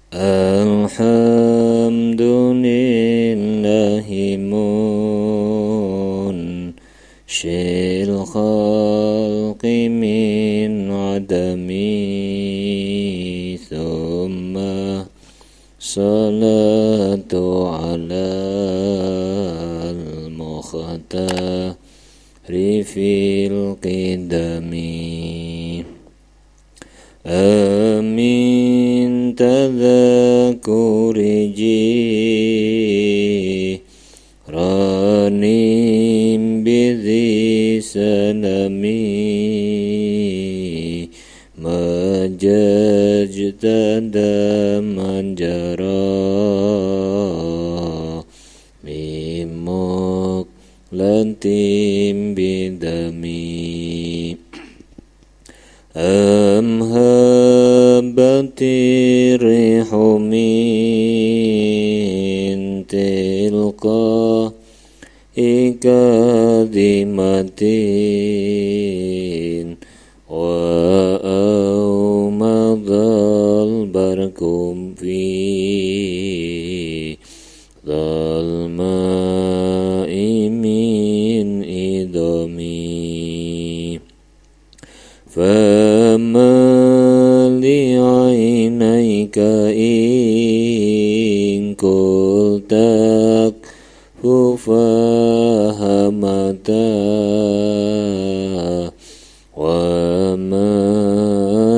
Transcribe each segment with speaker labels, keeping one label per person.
Speaker 1: Alhamdulillahi munshil khalqi min adami thumma salatu ala al-mukhtari fil qidami amin tadhakuri jiranim bidhi salami majajtada manjara mimuk lantim bidami amhabati rihu min tilqa ikadimatin wa awmadal barkum fi dhalma'i min idami fama li'ainayka in kultak fahamata wa ma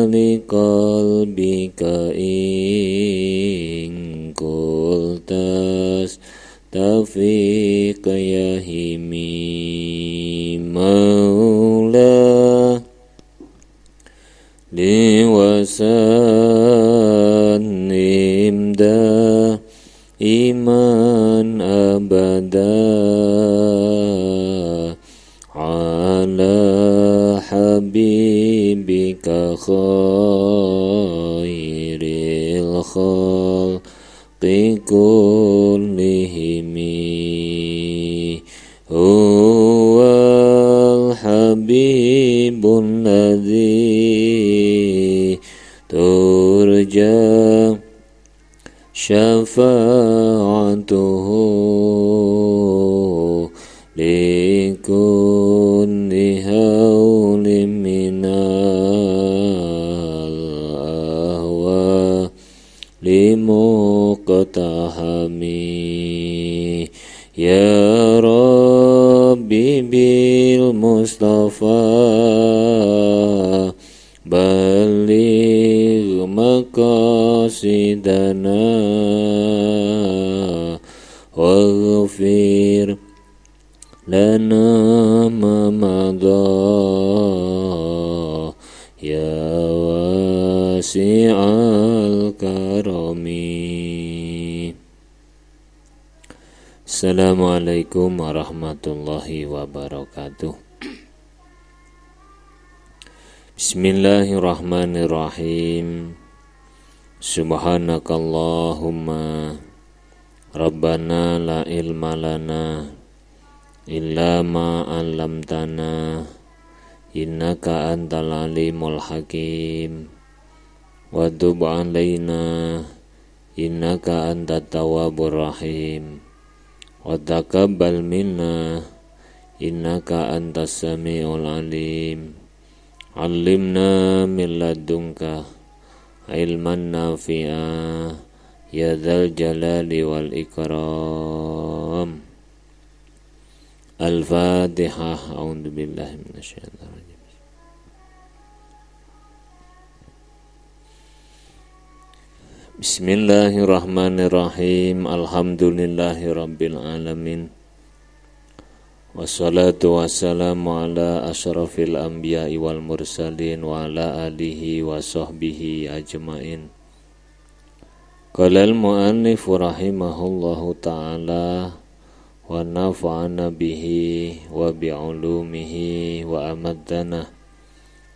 Speaker 1: liqalbika in kultas tafiq yahimi maula liwasan imda iman abada ala habibika khairil khalqi kullihimi huwal habibun ladzi turja syafa'atuhu likulli hawlim minal ahwa limuqtahami ya Rabbi bil Mustafa baligh maqasidana waghfir lana ma madha ya wasi'al karami. Assalamualaikum warahmatullahi wabarakatuh. Bismillahirrahmanirrahim. Subhanakallahumma Rabbana la ilma lana illa ma 'allamtana innaka antal alimul hakim wa tub 'alaina innaka antat tawwabur rahim wa taqabbal minna innaka antas samiul alim. Allimna min ladunka ilman nafi'a ya dzal jalali wal ikram. Al-Fatihah. A'udzu billahi minasyaitonir rajim. Bismillahirrahmanirrahim. Alhamdulillahirabbil alamin. Wassalatu wassalamu ala asyrafil anbiya'i wal mursalin wa ala alihi wa sahbihi ajmain. Qala al-mu'allif rahimahullahu ta'ala wa nafa'ana bihi wa bi'ulumihi wa amaddana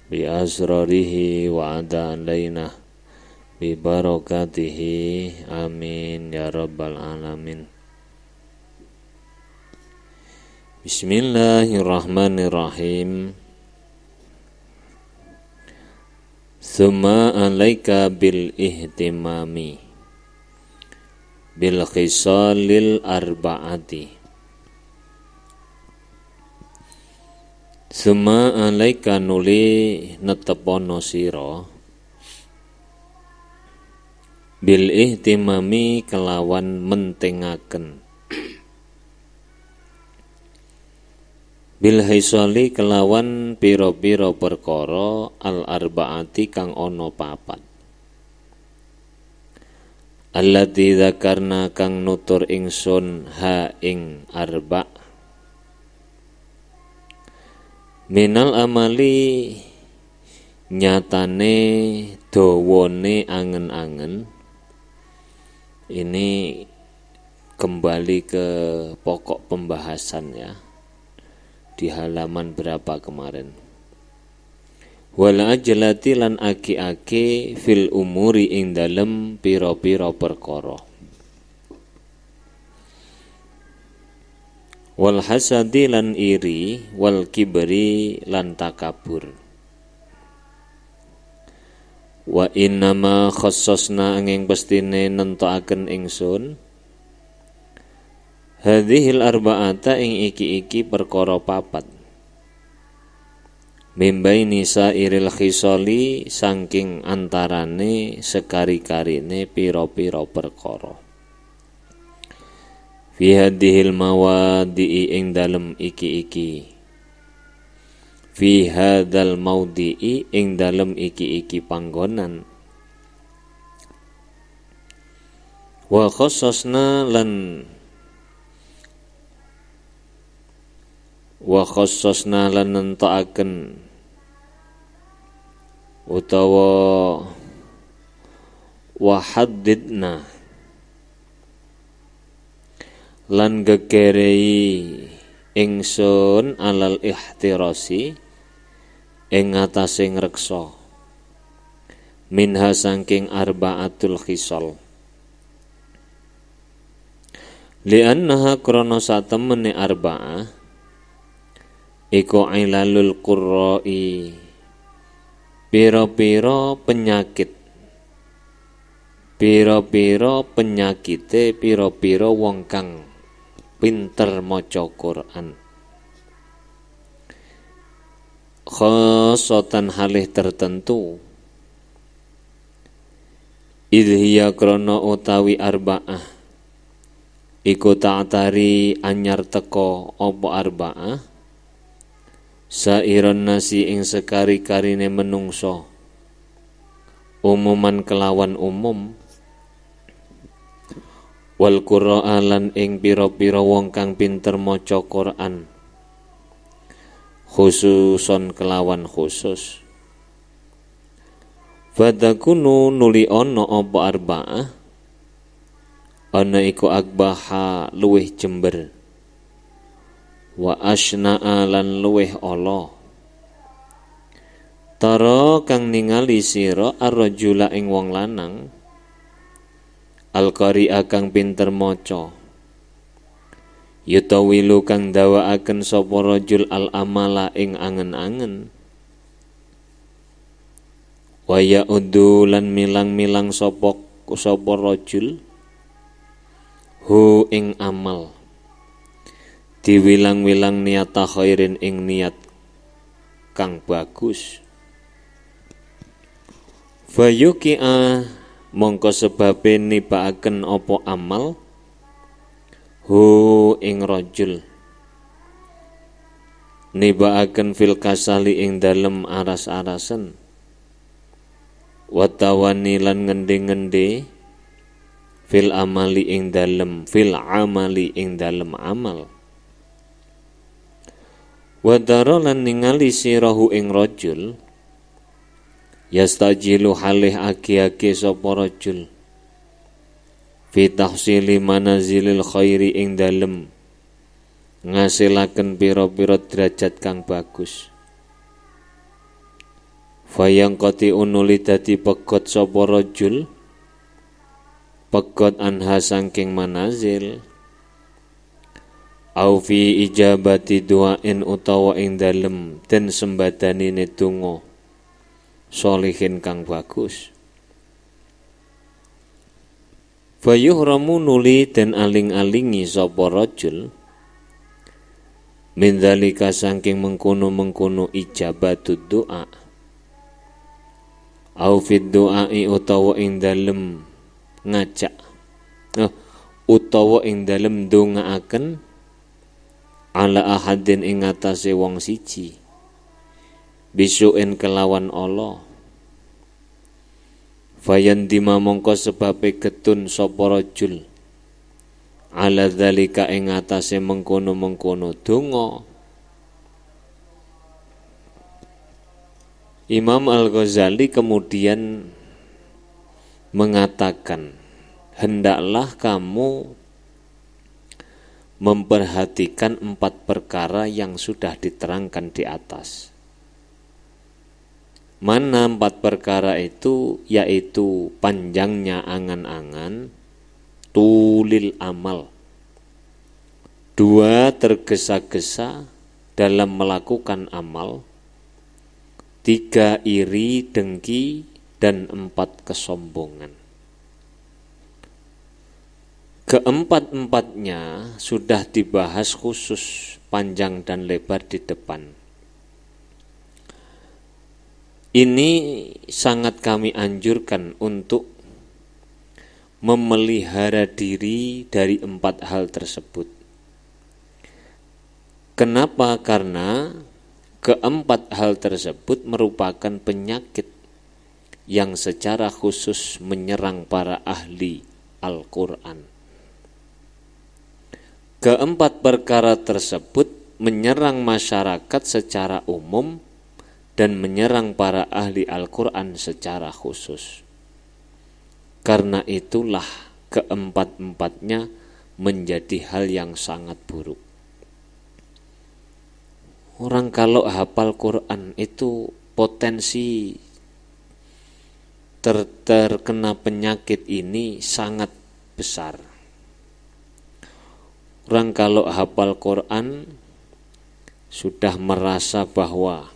Speaker 1: bi asrarihi wa ada alaina bi barakatihi amin ya rabbal alamin. Bismillahirrahmanirrahim. Tsumma alaika bil ihtimami bil khisalil arba'ati. Suma alaika nuli netepono sira bil ihtimami kelawan mentingaken bil hisali kelawan pira-pira perkara al arbaati kang ana papat allati dzakarna kang nutur ingsun ha ing arba minal amali nyatane dawane angen-angen. Ini kembali ke pokok pembahasan ya, di halaman berapa kemarin. Wala ajalati lan aki-aki fil umuri ing dalem pira-pira perkara. Wal hasadi lan iri, wal kibri lan takabur. Wa innama khassasna angin pestine nentokaken ingsun hadhil arba'ata ing iki-iki perkara papat mimbaini sairil khisali saking antarane sekari-karine pira-pira perkara fi hadhil mawadi'i ing dalem iki-iki fi hadzal maudhi'i ing dalem iki-iki panggonan wa khassasna lan nentokaken utawa wa haddidna lan gegerei ingsun alal ihtirasi ing atase ngreksa minha saking arbaatul khisal li'annaha krana satemene arba'ah iku ilalul qurra'i pira-pira penyakite pira-pira wong kang pinter maca Quran khosotan halih tertentu idhiya krono utawi arba'ah iku ta'tari anyar teko opo arba'ah sairon nasi ing sekari-karine menungso umuman kelawan umum wal qura'an ing pira-pira wong kang pinter maca Quran khususon kelawan khusus fadakunu nuli ana apa arba'ah ana iku akbaha luweh jember wa asna'a lan luweh ala tara kang ningali sira ar-rajula ing wong lanang al-qari'a kang pinter maca yutawilu kang dawaaken sapa rajul al-amala ing angen-angen wa ya'uddu lan milang-milang sapa rajul hu ing amal diwilang-wilang niat khairin ing niat kang bagus fayuqi'a mongko sebabe nibaaken apa amal hu ing rajul nibaaken fil kasali ing dalem aras-arasen watawani lan ngende-ngende fil amali ing dalem amal wadara lan ningali sirahu ing rajul yastajilu halih aki-aki sapa rajul fi tahsili manazilil khairi ing dalem ngasilaken pira-pira derajat kang bagus fayang qati unuli dadi pegot sapa rajul pegot anha saking manazil au fi ijabati du'ain utawa ing dalem den sembadanine donga sholihin kang bagus Fayuhramu nuli dan aling-alingi sapa rajul min dzalika saking mengkono-mengkono ijabatud doa au fid doai utawa ing dalem ngajak utawa ing dalem ndongaaken ala ahadin ing atase wong siji bisuin kelawan Allah fayandima mongko sebabe getun sapa rajul ala dzalika ing atase mengkono-mengkono donga. Imam Al-Ghazali kemudian mengatakan, hendaklah kamu memperhatikan 4 perkara yang sudah diterangkan di atas. Mana 4 perkara itu? Yaitu panjangnya angan-angan, tulil amal, 2 tergesa-gesa dalam melakukan amal, 3 iri, dengki, dan 4 kesombongan. Keempat-empatnya sudah dibahas khusus panjang dan lebar di depan. Ini sangat kami anjurkan untuk memelihara diri dari 4 hal tersebut. Kenapa? Karena keempat hal tersebut merupakan penyakit yang secara khusus menyerang para ahli Al-Quran. Keempat perkara tersebut menyerang masyarakat secara umum dan menyerang para ahli Al-Quran secara khusus. Karena itulah keempat-empatnya menjadi hal yang sangat buruk. Orang kalau hafal Quran itu potensi terkena penyakit ini sangat besar. Orang kalau hafal Quran sudah merasa bahwa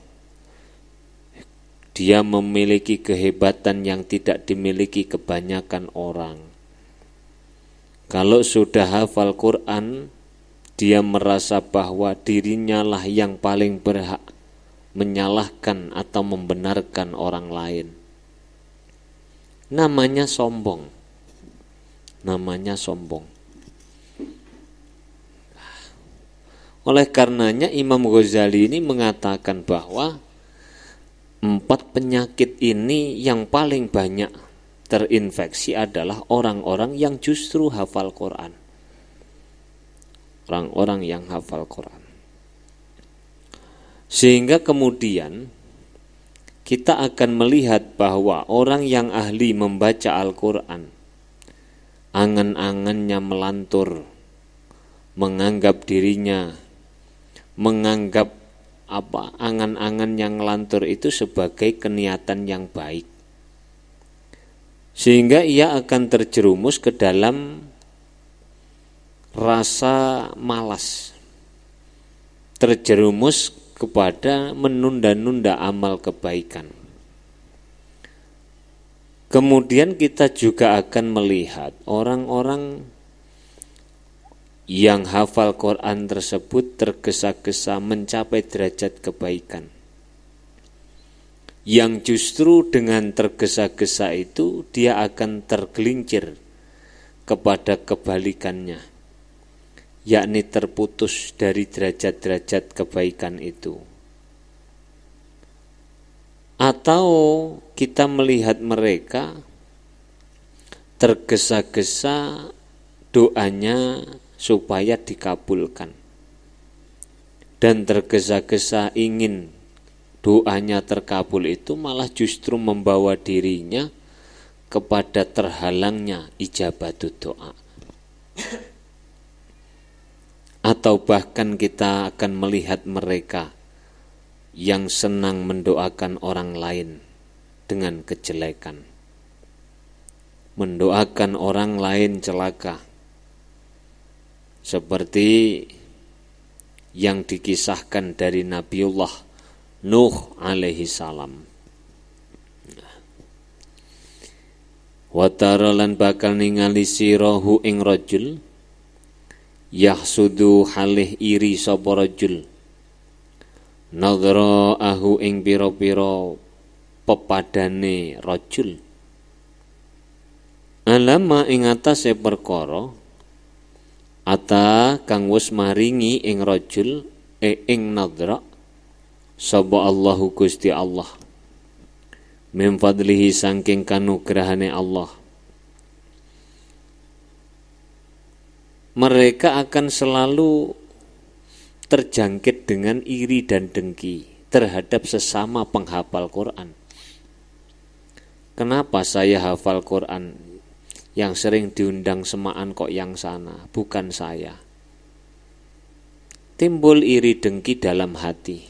Speaker 1: dia memiliki kehebatan yang tidak dimiliki kebanyakan orang. Kalau sudah hafal Quran, dia merasa bahwa dirinya lah yang paling berhak menyalahkan atau membenarkan orang lain. Namanya sombong. Namanya sombong. Oleh karenanya Imam Ghazali ini mengatakan bahwa 4 penyakit ini yang paling banyak terinfeksi adalah orang-orang yang justru hafal Quran. Orang-orang yang hafal Quran. Sehingga kemudian kita akan melihat bahwa orang yang ahli membaca Al-Quran, angan-angannya melantur, menganggap dirinya, menganggap angan-angan yang melantur itu sebagai keniatan yang baik. Sehingga ia akan terjerumus ke dalam rasa malas, terjerumus kepada menunda-nunda amal kebaikan. Kemudian kita juga akan melihat orang-orang yang hafal Quran tersebut tergesa-gesa mencapai derajat kebaikan, yang justru dengan tergesa-gesa itu dia akan tergelincir kepada kebalikannya, yakni terputus dari derajat-derajat kebaikan itu. Atau kita melihat mereka tergesa-gesa doanya supaya dikabulkan, dan tergesa-gesa ingin doanya terkabul itu malah justru membawa dirinya kepada terhalangnya ijabatut doa. Atau bahkan kita akan melihat mereka yang senang mendoakan orang lain dengan kejelekan, mendoakan orang lain celaka, seperti yang dikisahkan dari Nabiullah Nuh alaihi salam. Wa tara lan bakal ningali sirahu ing rajul yahsudu halih iri sapa rajul nadhraahu ing pira-pira pepadane rajul alama ing atase perkara ata kang wis maringi ing rajul ing nadra sapa Allahu Gusti Allah min fadlihi saking kanugrahane Allah. Mereka akan selalu terjangkit dengan iri dan dengki terhadap sesama penghafal Quran. Kenapa saya hafal Quran? Yang sering diundang semaan kok yang sana, bukan saya. Timbul iri dengki dalam hati.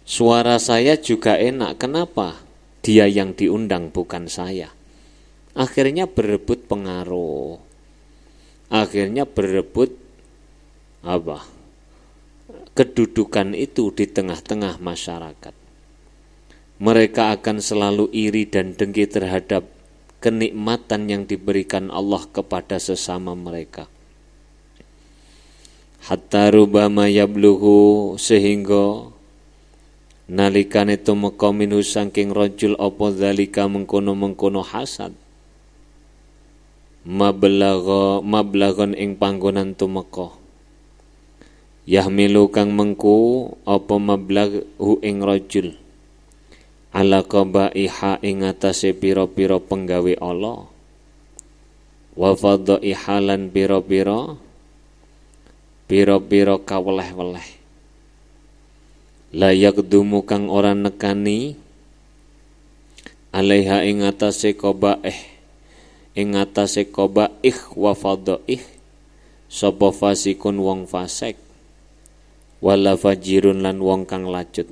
Speaker 1: Suara saya juga enak, kenapa? Dia yang diundang bukan saya. Akhirnya berebut pengaruh. Akhirnya berebut kedudukan itu di tengah-tengah masyarakat. Mereka akan selalu iri dan dengki terhadap kenikmatan yang diberikan Allah kepada sesama mereka. Hatta rubama yablughu sehingga nalikane tumeka minhu saking rajul apa zalika mengkono-mengkono hasad mablagon ing panggonan tumeka yahmilu kang mengku apa mablaghu ing rajul ala qabaiha ing atase pira-pira penggawe Allah wa fadaiha lan pira-pira kaweleh-weleh layak dumu kang ora nekani alaiha ing atase qabaih wa fadaih sapa fasikun wong fasik wala fajirun lan wong kang lacut.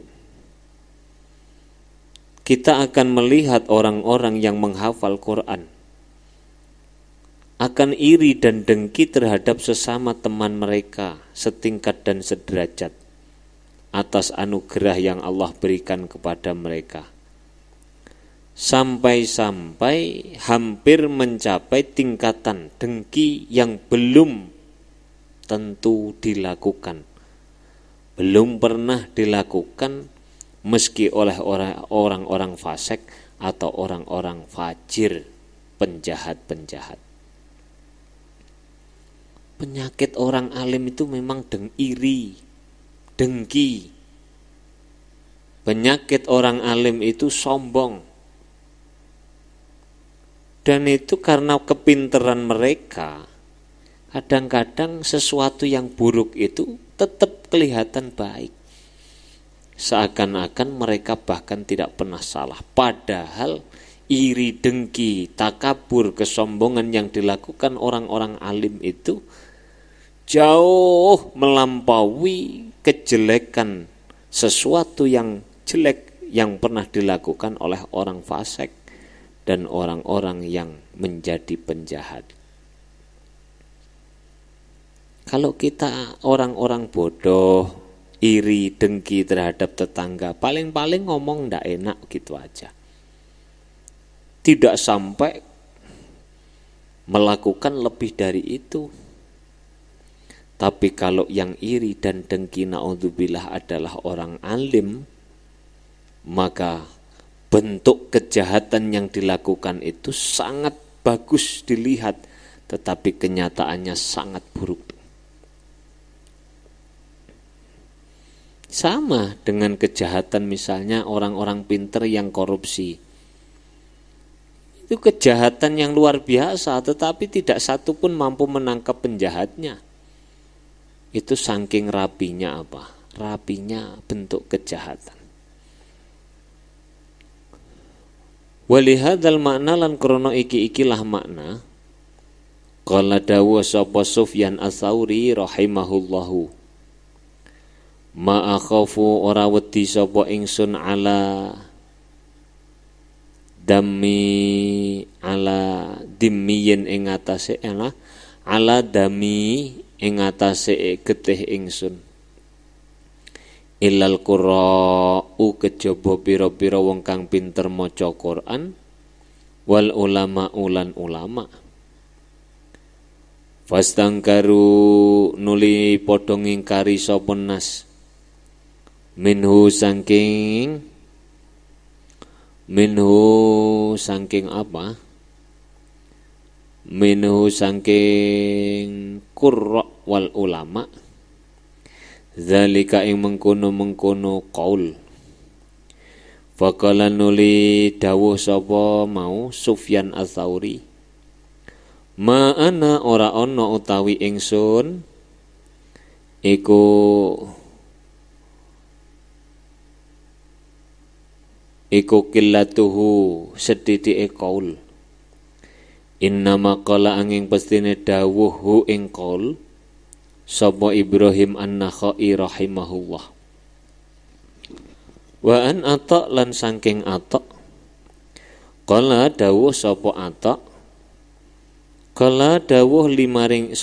Speaker 1: Kita akan melihat orang-orang yang menghafal Quran akan iri dan dengki terhadap sesama teman mereka setingkat dan sederajat atas anugerah yang Allah berikan kepada mereka. Sampai-sampai hampir mencapai tingkatan dengki yang belum tentu dilakukan. Belum pernah dilakukan meski oleh orang-orang fasik atau orang-orang fajir, penjahat-penjahat. Penyakit orang alim itu memang iri, dengki. Penyakit orang alim itu sombong. Dan itu karena kepinteran mereka. Kadang-kadang sesuatu yang buruk itu tetap kelihatan baik. Seakan-akan mereka bahkan tidak pernah salah. Padahal iri, dengki, takabur, kesombongan yang dilakukan orang-orang alim itu jauh melampaui kejelekan sesuatu yang jelek yang pernah dilakukan oleh orang fasik dan orang-orang yang menjadi penjahat. Kalau kita orang-orang bodoh, iri, dengki terhadap tetangga, paling-paling ngomong ndak enak gitu aja. Tidak sampai melakukan lebih dari itu. Tapi kalau yang iri dan dengki naudzubillah adalah orang alim, maka bentuk kejahatan yang dilakukan itu sangat bagus dilihat, tetapi kenyataannya sangat buruk. Sama dengan kejahatan misalnya orang-orang pinter yang korupsi. Itu kejahatan yang luar biasa, tetapi tidak satu pun mampu menangkap penjahatnya. Itu saking rapinya apa? Rapinya bentuk kejahatan. Walihadzal makna lan krono iki-ikilah makna qala dawu sapa Sufyan Ats-Tsauri rahimahullahu ma akhafu ora wedi sapa ingsun ala dimmiyin ing atase ala dami ing atase getih ingsun ilal qura'u kejaba pira-pira wong kang pinter maca Quran wal ulama ulan ulama. Fastangkaru nuli padha ngingkari sapa nas minhu saking apa? Minhu saking qurra wal ulama. Zalika ing mengkono qaul. Faqala nuli dawuh sapa mau Sufyan Ats-Tsauri. Ma ana ora ana utawi ingsun iku qillatuhu sedhithike qaul. Inna maqala angin pestine dawuh ing qaul sapa Ibrahim An-Nakhai rahimahullah. Wa an Ata lan saking Ata qala dawuh sapa Ata kala dawuh limaring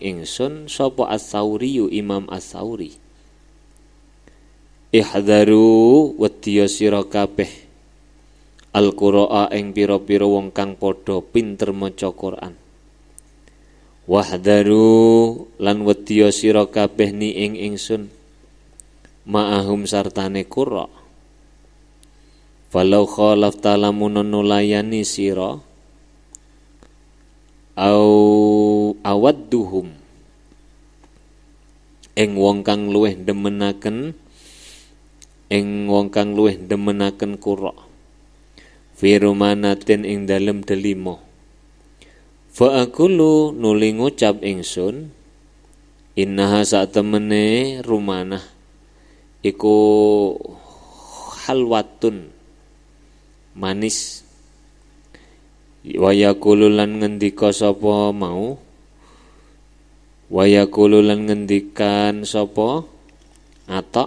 Speaker 1: ingsun sapa Ats-Tsauri Imam Ats-Tsauri. Ihdharu wedya sira kabeh Al-Qur'a ing pira-pira wong kang padha pinter maca Qur'an. Wahdharu lan wedya sira kabeh ni ing ingsun ma'ahum sartane Qur'a. Falau khalafta lamun nulayani sira au awadduhum ing wong kang luweh demenaken Qur'a fi rumanatin ing dalem delima. Fa aqulu nuli ngucap ingsun innaha satemene rumanah iku halwatun manis. Wa yaqulu lan ngendika sapa mau ngendikan sapa Ata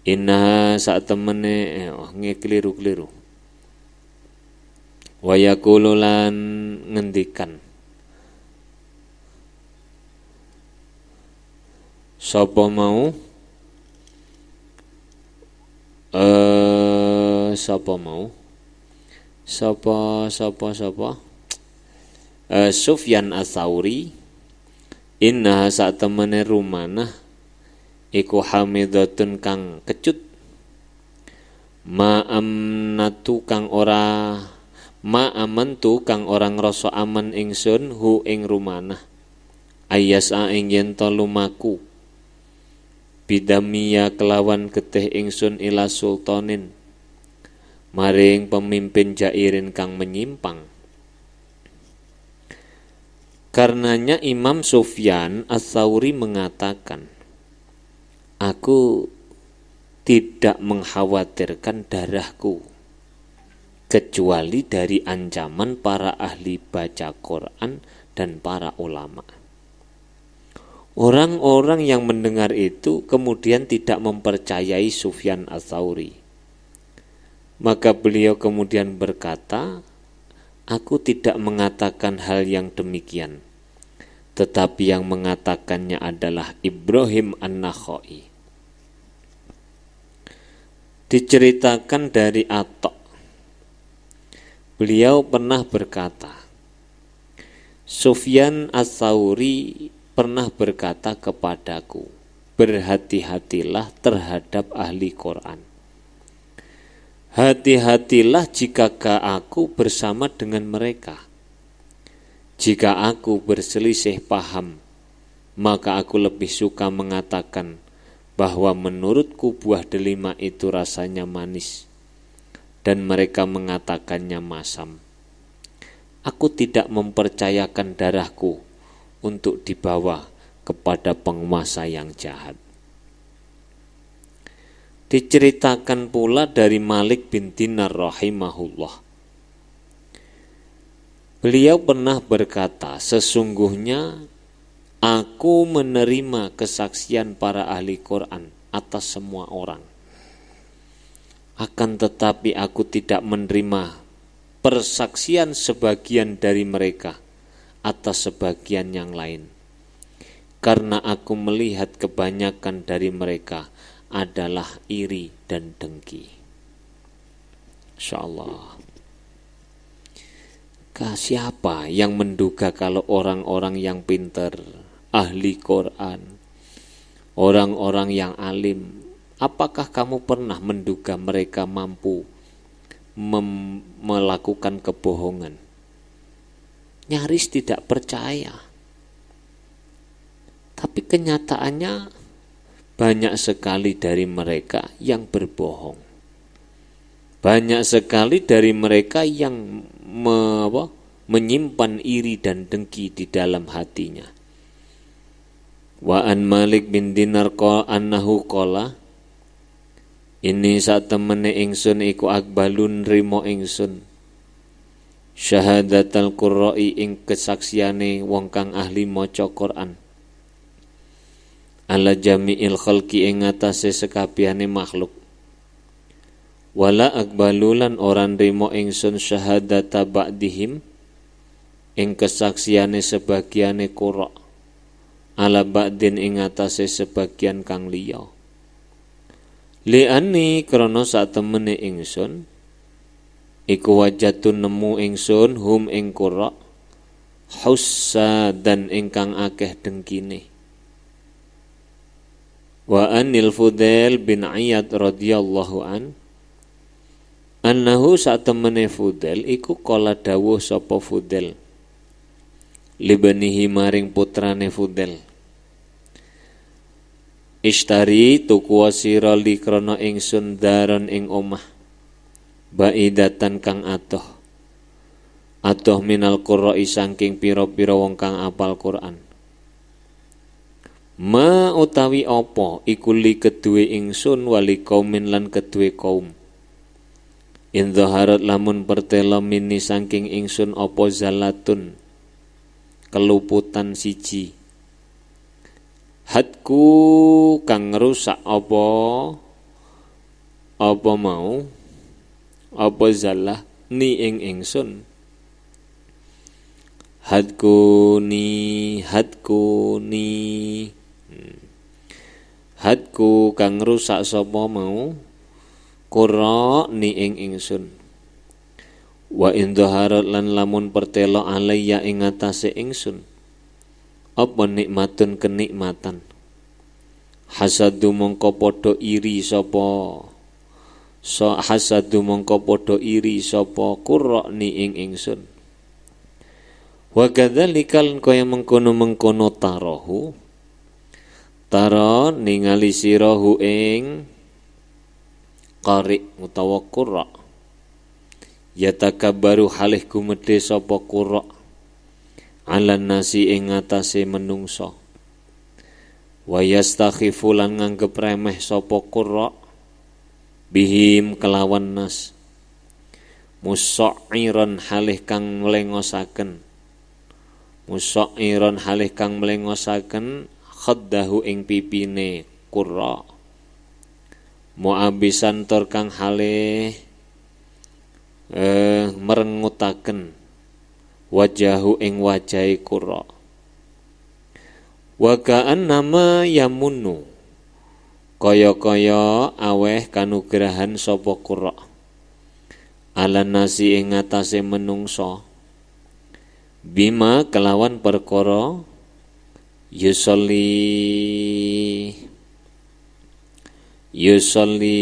Speaker 1: inna satemene keliru wa yaqulu lan ngendikan sapa mau Sufyan Ats-Tsauri inna satemene rumanah iku hamidatun kang kecut ma'amantu kang ora ngrasa aman ingsun hu ing rumanah ayasa ing yen to lumaku bidamiya kelawan getih ingsun ila sultanin maring pemimpin jairin kang menyimpang. Karenanya Imam Sufyan Ats-Tsauri mengatakan, aku tidak mengkhawatirkan darahku kecuali dari ancaman para ahli baca Quran dan para ulama. Orang-orang yang mendengar itu kemudian tidak mempercayai Sufyan Ats-Tsauri. Maka beliau kemudian berkata, aku tidak mengatakan hal yang demikian, tetapi yang mengatakannya adalah Ibrahim An-Nakhai. Diceritakan dari Ata, beliau pernah berkata, Sufyan Ats-Tsauri pernah berkata kepadaku, berhati-hatilah terhadap ahli Quran. Hati-hatilah jika aku bersama dengan mereka. Jika aku berselisih paham, maka aku lebih suka mengatakan bahwa menurutku buah delima itu rasanya manis, dan mereka mengatakannya masam. Aku tidak mempercayakan darahku untuk dibawa kepada penguasa yang jahat. Diceritakan pula dari Malik bin Dinar rahimahullah. Beliau pernah berkata, sesungguhnya aku menerima kesaksian para ahli Quran atas semua orang. Akan tetapi aku tidak menerima persaksian sebagian dari mereka atas sebagian yang lain. Karena aku melihat kebanyakan dari mereka adalah iri dan dengki. Insyaallah. Siapa yang menduga kalau orang-orang yang pintar, ahli Quran, orang-orang yang alim, apakah kamu pernah menduga mereka mampu melakukan kebohongan? Nyaris tidak percaya. Tapi kenyataannya banyak sekali dari mereka yang berbohong. Banyak sekali dari mereka yang menyimpan iri dan dengki di dalam hatinya. Wa an Malik bin Dinar annahu qala, ini saat temene ingsun iku akbalun rimo ingsun syahadatal qurra'i ing kesaksiane wong kang ahli maca Quran ala jami'il khalqi ing atase sekabehane makhluk. Wala akbalulan orang rimo ingsun syahadata ba'dihim ing kesaksiane sebagiane qurra ala ba'din ing atase sebagian kang liya. Li'ani krana satemene ingsun iku wajatun nemu ingsun hum ing qurra hussa dan ingkang akeh dengkine. Wa anil Fudail bin Iyad radhiyallahu an annahu satemene Fudail iku kala dawuh sapa Fudail libanihi maring putrane Fudail, ishtari tuku sira li krana ingsun daron ing omah baidatan kang atoh minal qurra'i saking pira-pira wong kang apal Quran. Ma utawi apa iku li kedue ingsun wali kaumin lan kedue kaum. In dhaharat lamun pertela mini saking ingsun apa zalatun keluputan siji. Hadku kang rusak apa mau apa zalah ni ing ingsun. Hadku kang rusak sapa mau qurra ni ing ingsun. Wa in dhaharat lan lamun pertela alayya ing atase ingsun apa nikmatun kenikmatan. Hasadu mongko padha iri sapa qurra ni ing ingsun. Wa kadzalikal kaya mengkono tara ningali sirahu ing qari utawa qurra yatakabbaru halih gumedhe sapa qurra ala nasi ing atase menungso wa yastakhifu lan nganggep remeh sapa qurra bihim kelawan nas musairan halih kang mlengosaken khaddahu ing pipine qurra muabisan tur kang halih merengutaken wajahu ing wajahi qurra wa ka'annama yamunnu kaya-kaya aweh kanugrahan sapa qurra ala nasi ing atase menungso bima kelawan perkara yusolli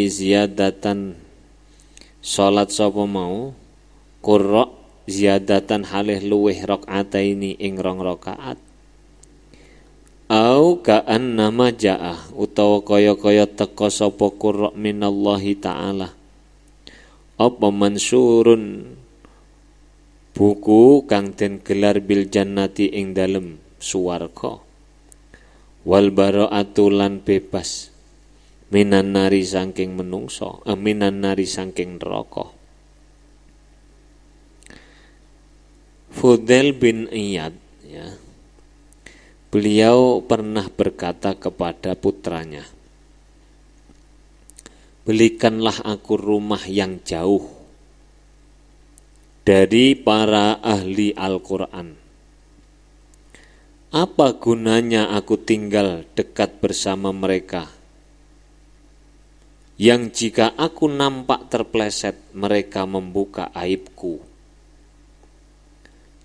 Speaker 1: ziyadatan salat sapa mau qurra ziyadatan halih luweh rakaataini ing 2 rakaat au ka'annama ja'ah utawa kaya-kaya teka sapa qurra minallahi ta'ala apa mansurun buku kang den gelar bil jannati ing dalem suwarga wal bara'atu lan bebas minan nari saking menungso minan nari saking neraka. Fudail bin Iyad ya, beliau pernah berkata kepada putranya, belikanlah aku rumah yang jauh dari para ahli Al-Quran. Apa gunanya aku tinggal dekat bersama mereka yang jika aku nampak terpleset mereka membuka aibku,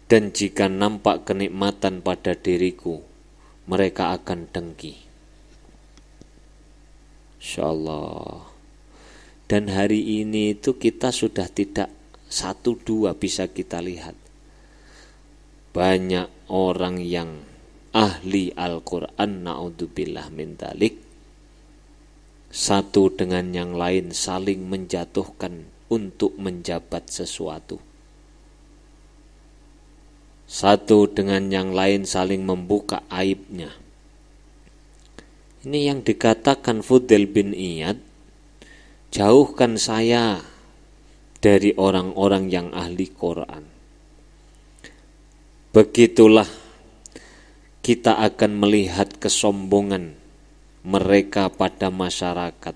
Speaker 1: dan jika nampak kenikmatan pada diriku mereka akan dengki. Insyaallah. Dan hari ini itu kita sudah tidak satu dua bisa kita lihat. Banyak orang yang ahli Al-Quran, na'udzubillah min dzalik, satu dengan yang lain saling menjatuhkan untuk menjabat sesuatu. Satu dengan yang lain saling membuka aibnya. Ini yang dikatakan Fudail bin Iyad, jauhkan saya dari orang-orang yang ahli Quran. Begitulah kita akan melihat kesombongan mereka pada masyarakat,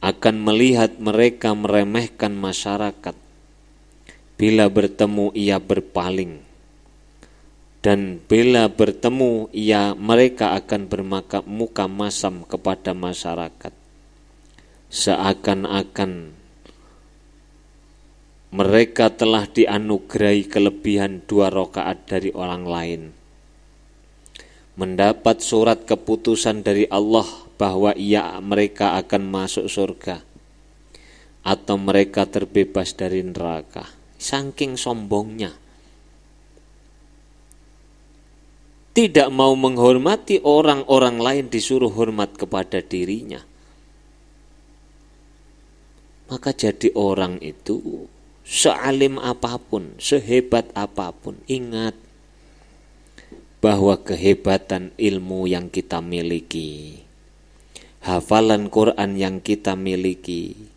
Speaker 1: akan melihat mereka meremehkan masyarakat. Bila bertemu ia berpaling, dan bila bertemu mereka akan bermuka masam kepada masyarakat, seakan-akan mereka telah dianugerahi kelebihan 2 rakaat dari orang lain, mendapat surat keputusan dari Allah bahwa mereka akan masuk surga atau mereka terbebas dari neraka. Saking sombongnya, tidak mau menghormati orang-orang lain, disuruh hormat kepada dirinya. Maka jadi orang itu sealim apapun, sehebat apapun, ingat bahwa kehebatan ilmu yang kita miliki, hafalan Quran yang kita miliki,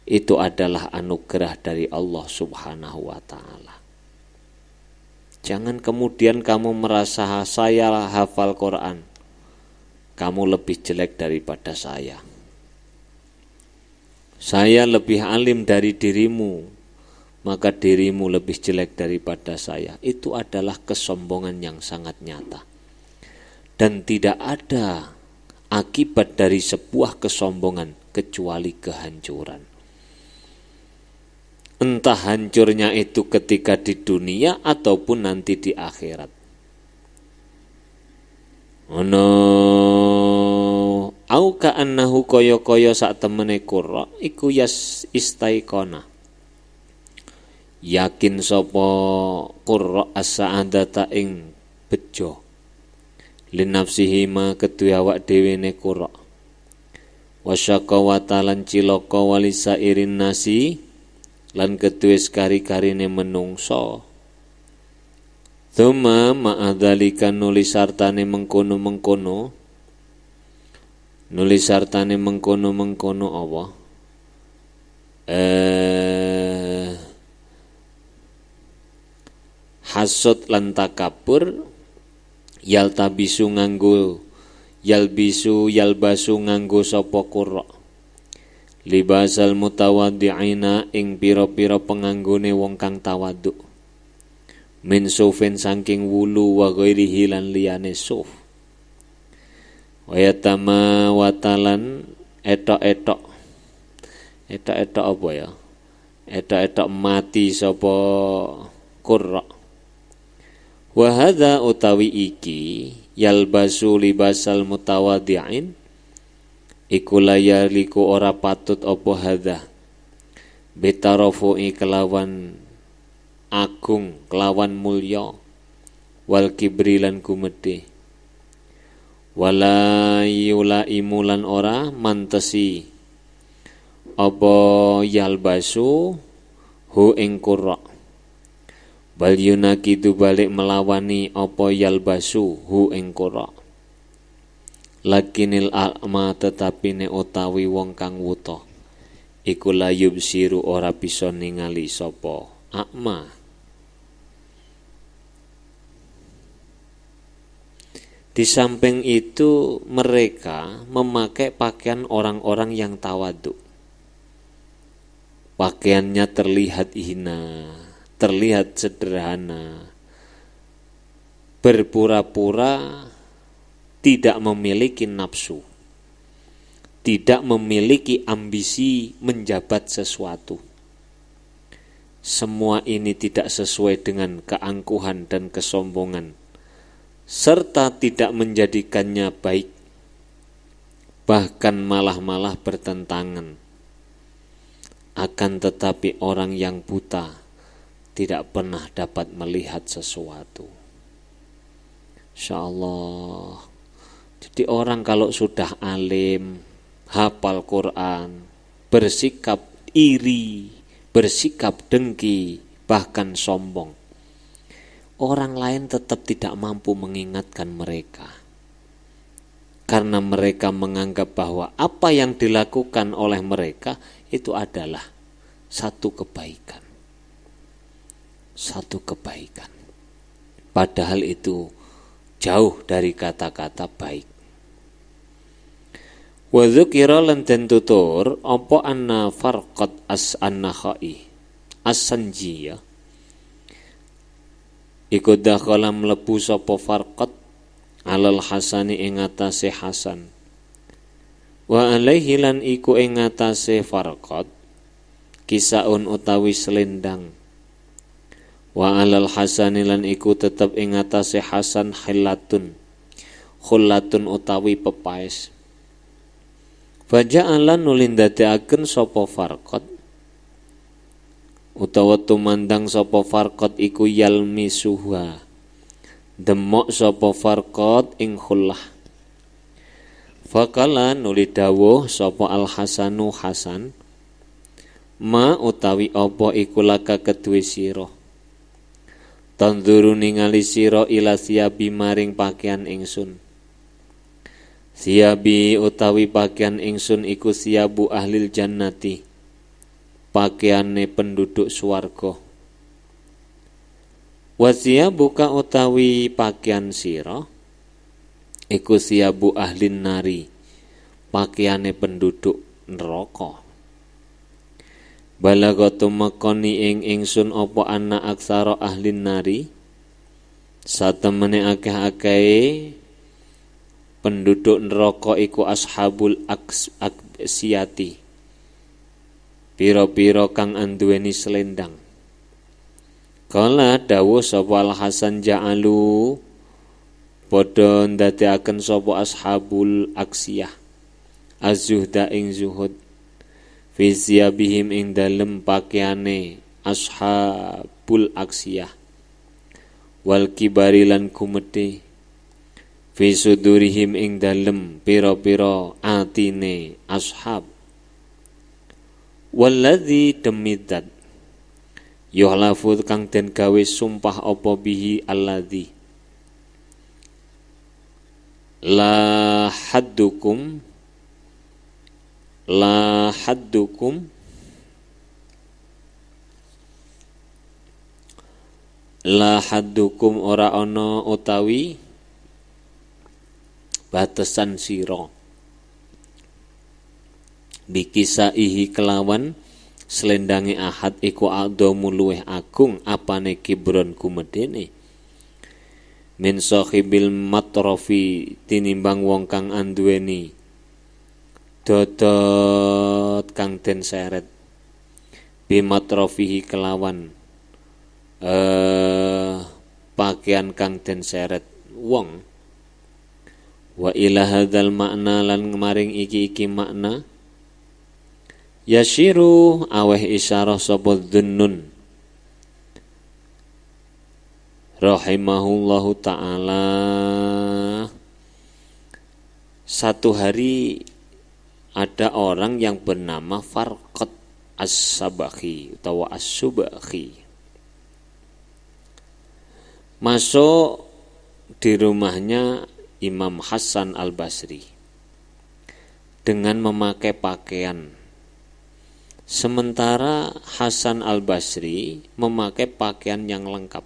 Speaker 1: itu adalah anugerah dari Allah Subhanahu wa ta'ala. Jangan kemudian kamu merasa saya hafal Quran, kamu lebih jelek daripada saya. Saya lebih alim dari dirimu, maka dirimu lebih jelek daripada saya. Itu adalah kesombongan yang sangat nyata. Dan tidak ada akibat dari sebuah kesombongan kecuali kehancuran. Entah hancurnya itu ketika di dunia ataupun nanti di akhirat. Ono au ka'annahu kaya-kaya sak temene qurra iku istaiqona. Yakin sapa qurra as-sa'adata ing bejo. Linafsihi ma kedue awak dhewe ne qurra. Wasyaqawata lan cilaka walisa irin nasi lan kedue kari-karine menungso. Tsumma ma'adzalika nulis sartane mengkono-mengkono. Nulis sartane mengkono-mengkono apa? Hasud lan takabur yalbasu nganggo sapa qurra. Libasal mutawaddi'ina ing pira-pira penganggone wong kang tawadhu. Min sufin saking wulu wa ghairihi lan liyane suf. Wayatama watalan etok-etok. Etok-etok apa ya? Etok-etok mati sapa qurra. Wa hadza utawi iki yalbasu libasal mutawaddi'in iku layaliku ora patut apa hadza bitarofu'i kelawan agung kelawan mulya wal kibri lan gumedhe wala yulaimu lan ora mantesi apa yalbasu hu ing qurra bal yunakidu balik melawani apa yalbasu hu ing qurra. Lakinil a'ma tetapi ne utawi wong kang wuta iku la yubsiru ora bisa ningali sapa a'ma. Di samping itu mereka memakai pakaian orang-orang yang tawadhu. Pakaiannya terlihat hina, terlihat sederhana, berpura-pura tidak memiliki nafsu, tidak memiliki ambisi menjabat sesuatu. Semua ini tidak sesuai dengan keangkuhan dan kesombongan, serta tidak menjadikannya baik, bahkan malah bertentangan. Akan tetapi orang yang buta tidak pernah dapat melihat sesuatu. Insyaallah. Jadi orang kalau sudah alim, hafal Quran, bersikap iri, bersikap dengki, bahkan sombong, orang lain tetap tidak mampu mengingatkan mereka. Karena mereka menganggap bahwa apa yang dilakukan oleh mereka itu adalah satu kebaikan. Satu kebaikan. Padahal itu jauh dari kata-kata baik. Wa dzukira lan den tutur apa anna farqat as-an-nakhai as-sanji ya. Iku dakhala mlebu sapa farqat alal hasani ing atase Hasan. Wa alaihi lan iku ing atase farqat kisaun utawi selendang. Wa alal hasani lan iku tetep ing atase Hasan khillatun utawi pepaes. Faja'alan nulin dadekaken sapa farqat utawa tumandang sapa farqat iku yalmisuha demok sapa farqat ing khullah. Fakala nuli dawuh sapa Al Hasanu Hasan, ma utawi apa iku laka kedue sira, tanzuru ningali sira ila siyabi maring pakaian ingsun. Siyabi utawi pakaian ingsun iku siyabu ahlil jannati, pakaiane penduduk swarga. Wa siyabuka utawi pakaian sira iku siyabu ahlin nari, pakaiane penduduk neraka. Balagatu makoni ing ingsun apa ana aksara ahlin nari, satemene akeh-akehe penduduk neraka iku ashabul aksiyati, pira-pira kang anduweni selendang. Kala dawuh sapa Al Hasan ja'alu padha ndadekaken sapa ashabul aksiyah az-zuhda ing zuhud fi siyabihim ing dalem pakaiane ashabul aksiyah wal kibari lan kumedhe fi sudurihim ing dalem pira-pira atine ashab. Walladzi demidat yuhlafu kang den gawe sumpah apa bihi alladzi la haddukum ora ana utawi batesan sira bikisaihi kelawan selendange ahad iku a'dhamu luweh agung apane kibron kumedene min sahibil matrofi tinimbang wong kang anduweni dodot kang den seret bimatrofihi kelawan pakaian kang den seret wong. Wa ila hadzal makna lan maring iki makna yashiru aweh isyarah sapa Dhunnun rahimahullahu ta'ala. Satu hari ada orang yang bernama Farqat As-Sabakhi atau As-Subakhi masuk di rumahnya Imam Hasan Al-Basri dengan memakai pakaian, sementara Hasan Al-Basri memakai pakaian yang lengkap.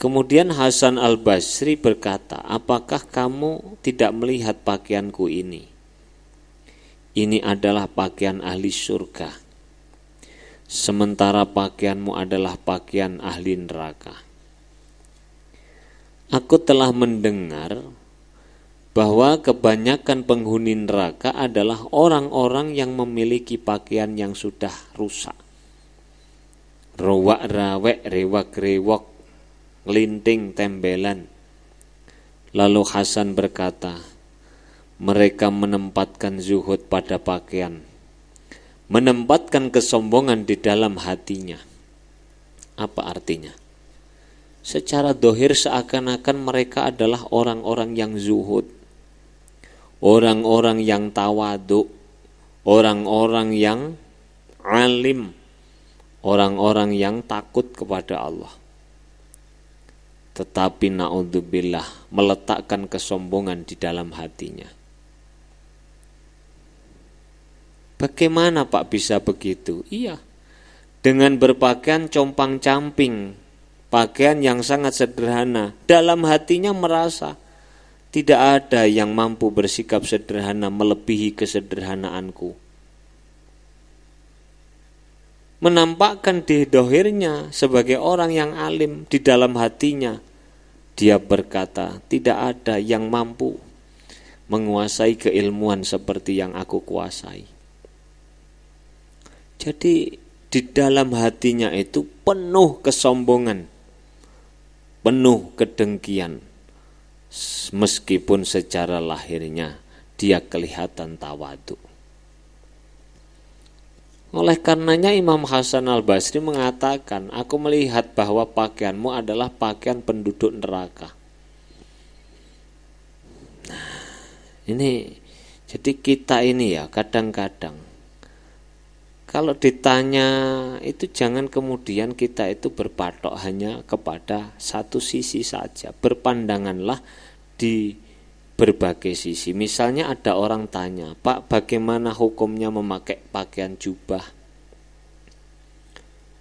Speaker 1: Kemudian Hasan Al-Basri berkata, apakah kamu tidak melihat pakaianku ini? Ini adalah pakaian ahli surga, sementara pakaianmu adalah pakaian ahli neraka. Aku telah mendengar bahwa kebanyakan penghuni neraka adalah orang-orang yang memiliki pakaian yang sudah rusak. Rowak rawek, rewak rewok, linting tembelan. Lalu Hasan berkata, mereka menempatkan zuhud pada pakaian, menempatkan kesombongan di dalam hatinya. Apa artinya? Secara dohir seakan-akan mereka adalah orang-orang yang zuhud, orang-orang yang tawadhu, orang-orang yang alim, orang-orang yang takut kepada Allah. Tetapi na'udzubillah, meletakkan kesombongan di dalam hatinya. Bagaimana Pak bisa begitu? Iya, dengan berpakaian compang-camping, pakaian yang sangat sederhana, dalam hatinya merasa tidak ada yang mampu bersikap sederhana melebihi kesederhanaanku. Menampakkan di dohirnya sebagai orang yang alim, di dalam hatinya dia berkata, tidak ada yang mampu menguasai keilmuan seperti yang aku kuasai. Jadi di dalam hatinya itu penuh kesombongan, penuh kedengkian, meskipun secara lahirnya dia kelihatan tawadhu. Oleh karenanya Imam Hasan al-Basri mengatakan, aku melihat bahwa pakaianmu adalah pakaian penduduk neraka. Nah, ini jadi kita ini ya kadang-kadang kalau ditanya itu jangan kemudian kita itu berpatok hanya kepada satu sisi saja. Berpandanganlah di berbagai sisi. Misalnya ada orang tanya, Pak, bagaimana hukumnya memakai pakaian jubah?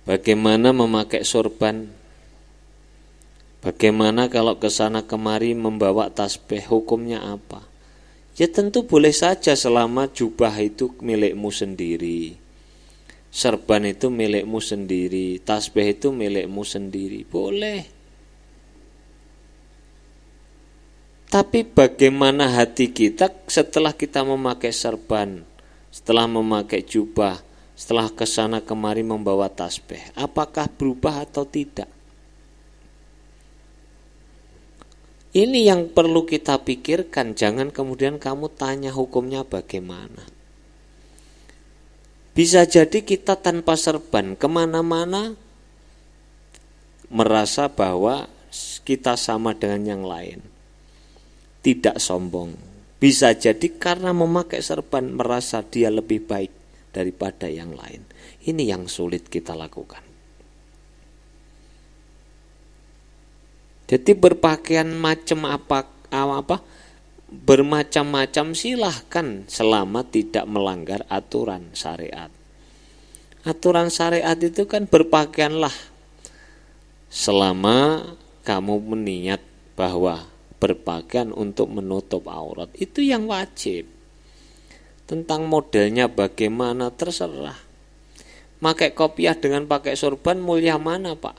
Speaker 1: Bagaimana memakai sorban? Bagaimana kalau ke sana kemari membawa tasbih, hukumnya apa? Ya tentu boleh saja selama jubah itu milikmu sendiri. Serban itu milikmu sendiri, tasbih itu milikmu sendiri, boleh. Tapi bagaimana hati kita setelah kita memakai serban, setelah memakai jubah, setelah kesana kemari membawa tasbih, apakah berubah atau tidak? Ini yang perlu kita pikirkan, jangan kemudian kamu tanya hukumnya bagaimana. Bisa jadi kita tanpa serban kemana-mana merasa bahwa kita sama dengan yang lain, tidak sombong. Bisa jadi karena memakai serban merasa dia lebih baik daripada yang lain. Ini yang sulit kita lakukan. Jadi berpakaian macam apa bermacam-macam silahkan selama tidak melanggar aturan syariat. Aturan syariat itu kan berpakaianlah selama kamu meniat bahwa berpakaian untuk menutup aurat, itu yang wajib. Tentang modelnya bagaimana terserah. Pakai kopiah dengan pakai sorban mulia mana Pak?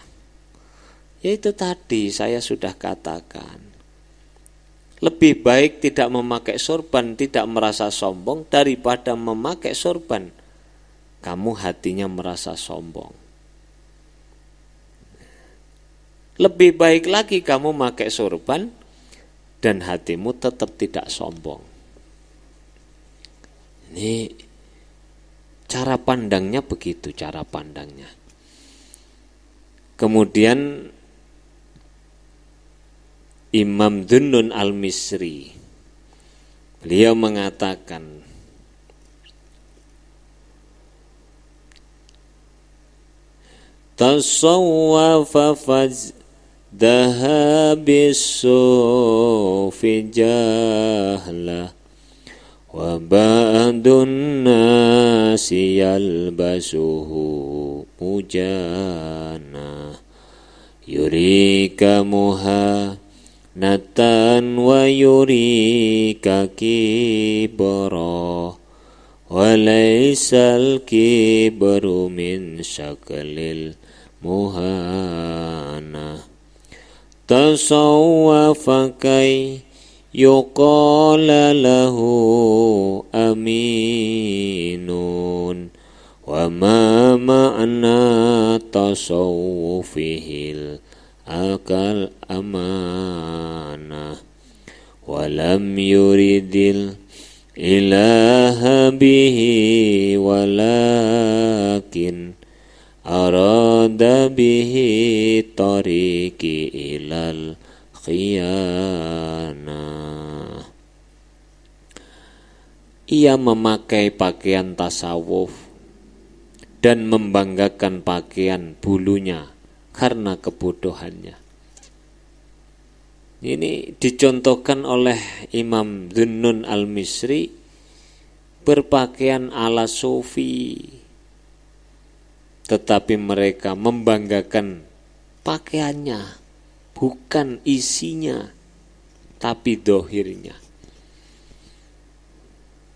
Speaker 1: Ya itu tadi saya sudah katakan. Lebih baik tidak memakai sorban, tidak merasa sombong, daripada memakai sorban, kamu hatinya merasa sombong. Lebih baik lagi kamu memakai sorban, dan hatimu tetap tidak sombong. Ini cara pandangnya begitu, cara pandangnya. Kemudian Imam Dhunnun al-Misri, beliau mengatakan, tasawwafa fazdaha bis-sufi jahla wa ba'dun nasi yalbasuhu mujana yurika muha natan wa yurika kibra wa laysal kibru min syaklil muhana tasawwafa kay yuqala lahu aminun wa ma ma'na tasawwufihil akal amanah walam yuridil ilaha bihi walakin arada bihi tariqi ilal khiyanah. Ia memakai pakaian tasawuf dan membanggakan pakaian bulunya karena kebodohannya. Ini dicontohkan oleh Imam Dhunnun al-Misri berpakaian ala sufi, tetapi mereka membanggakan pakaiannya, bukan isinya, tapi dohirnya.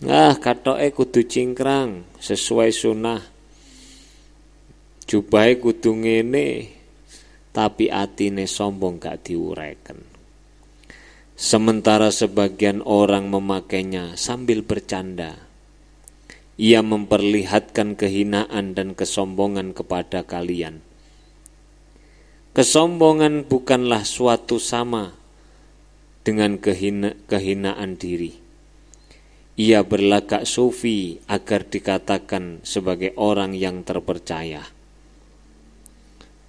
Speaker 1: Katoke kudu cingkrang sesuai sunnah, jubahe kudu ngene, tapi atine sombong gak diureken. Sementara sebagian orang memakainya sambil bercanda. Ia memperlihatkan kehinaan dan kesombongan kepada kalian. Kesombongan bukanlah suatu sama dengan kehinaan diri. Ia berlagak sufi agar dikatakan sebagai orang yang terpercaya.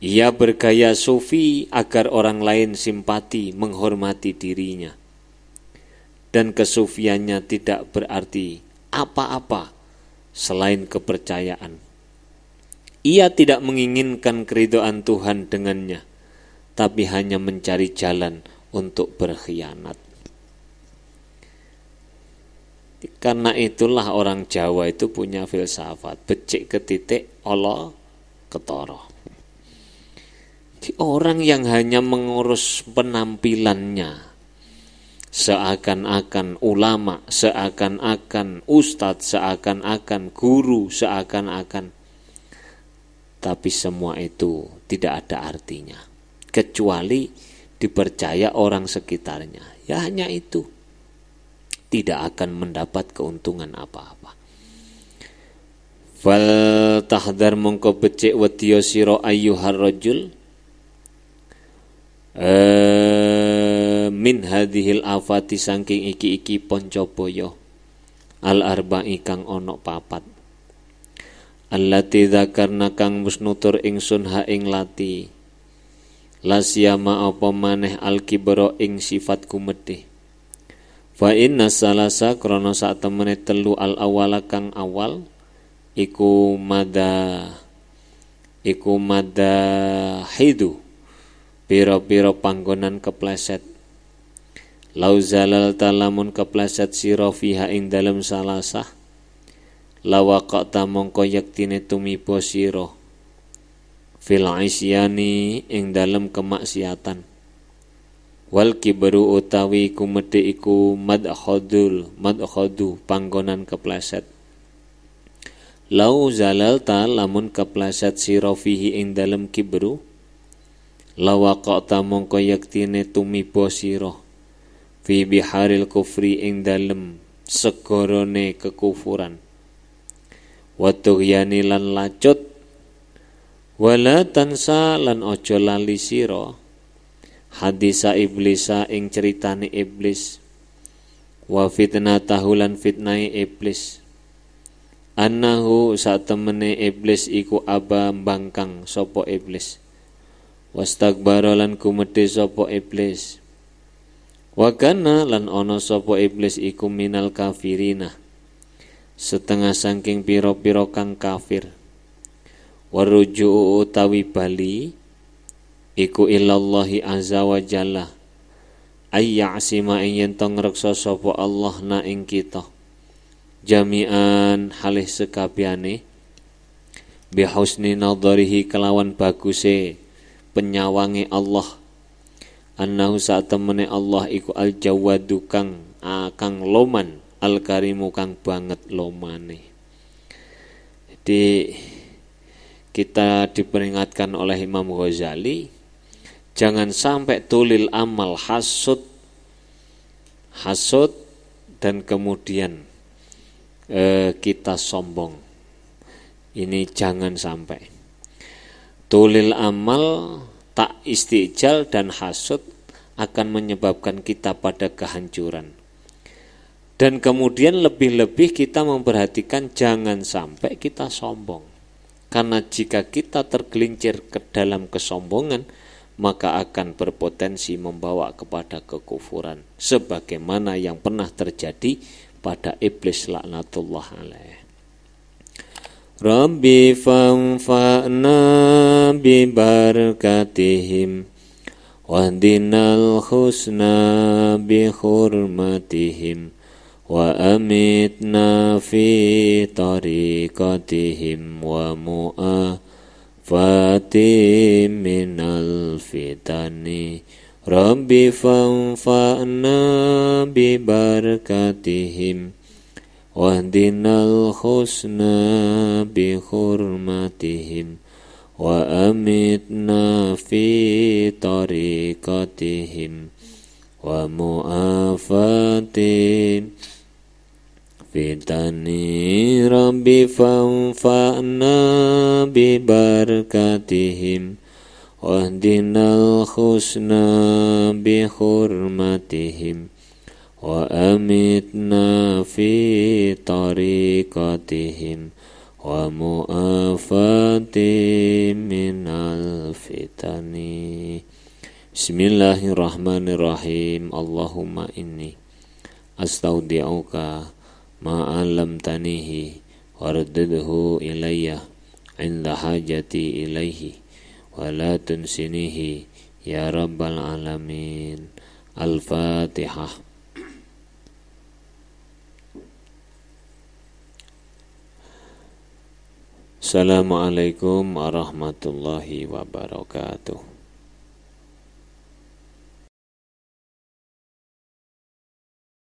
Speaker 1: Ia bergaya sufi agar orang lain simpati menghormati dirinya. Dan kesufiannya tidak berarti apa-apa selain kepercayaan. Ia tidak menginginkan keridhaan Tuhan dengannya, tapi hanya mencari jalan untuk berkhianat. Karena itulah orang Jawa itu punya filsafat, becik ketitik, olo ketoro. Orang yang hanya mengurus penampilannya, seakan-akan ulama, seakan-akan ustadz, seakan-akan guru, seakan-akan, tapi semua itu tidak ada artinya kecuali dipercaya orang sekitarnya. Ya hanya itu, tidak akan mendapat keuntungan apa-apa. Fal tahdhar mongko becik wedya sira ayyuhar rajul min hadhil afati saking iki poncobaya al arba'i kang ana papat allati dzakarna kang musnutur ingsun ha ing lati lasyama apa maneh al kibra ing sifat kumedhe fa inna salasa krana sak temene telu al awala kang awal iku mada hidu piro-piro panggonan kepleset. Lau zalal talamun kepleset sira fiha ing dalem salasah. Lawaqata mongko yaktine tumiba sira fil isyani ing dalem kemaksiatan. Wal kibru utawi kumedhe iku madkhadu panggonan kepleset. Lau zalal talamun kepleset sira fihi ing dalem kibru lawaqata mongko yaktine tumiba sira fi biharil kufri ing dalem segorone kekufuran wa tughyani lan lacut wala tansa lan aja lali sira hadisa iblisa ing ceritane iblis wa fitnatahu lan fitnahe iblis annahu satemene iblis iku aba mbangkang sapa iblis wastakbara lan kumedhe sapa iblis wa kana lan ana sapa iblis iku minal kafirina setengah saking pira-pira kang kafir waruju utawi bali iku ilallahi azza wa jalla ayyasima ing yen ngreksa sapa Allah na ing kita jami'an halih sekabehane bihusni nadharihi kelawan baguse penyawange Allah annahu satemene Allah iku al-jawadu kang loman al-karimu kang banget lomane. Jadi kita diperingatkan oleh Imam Ghazali jangan sampai tulil amal hasud hasud, dan kemudian kita sombong. Ini jangan sampai. Tulil amal, tak istijal dan hasud akan menyebabkan kita pada kehancuran. Dan kemudian lebih-lebih kita memperhatikan jangan sampai kita sombong. Karena jika kita tergelincir ke dalam kesombongan, maka akan berpotensi membawa kepada kekufuran. Sebagaimana yang pernah terjadi pada iblis laknatullah alaih. Rabbi fanfa'na bi barakatihim wahdinal husna bi hurmatihim wa amitna fi tariqatihim wa mu'afatim minal fitani. Rabbi fanfa'na bi barakatihim wahdinal husna bi hurmatihim wa amitna fi tariqatihim wa mu'afatim fitani. Rabbi fanfa'na bi barakatihim wahdinal husna bi hurmatihim wa amitna fi tariqatihim wa mu'afatim minal fitani. Bismillahirrahmanirrahim. Allahumma inni astaudi'uka ma'alamtanihi wardidhu ilayya inda hajati ilaihi wa la tunsinihi ya rabbal alamin. Al-Fatihah. Assalamualaikum warahmatullahi wabarakatuh.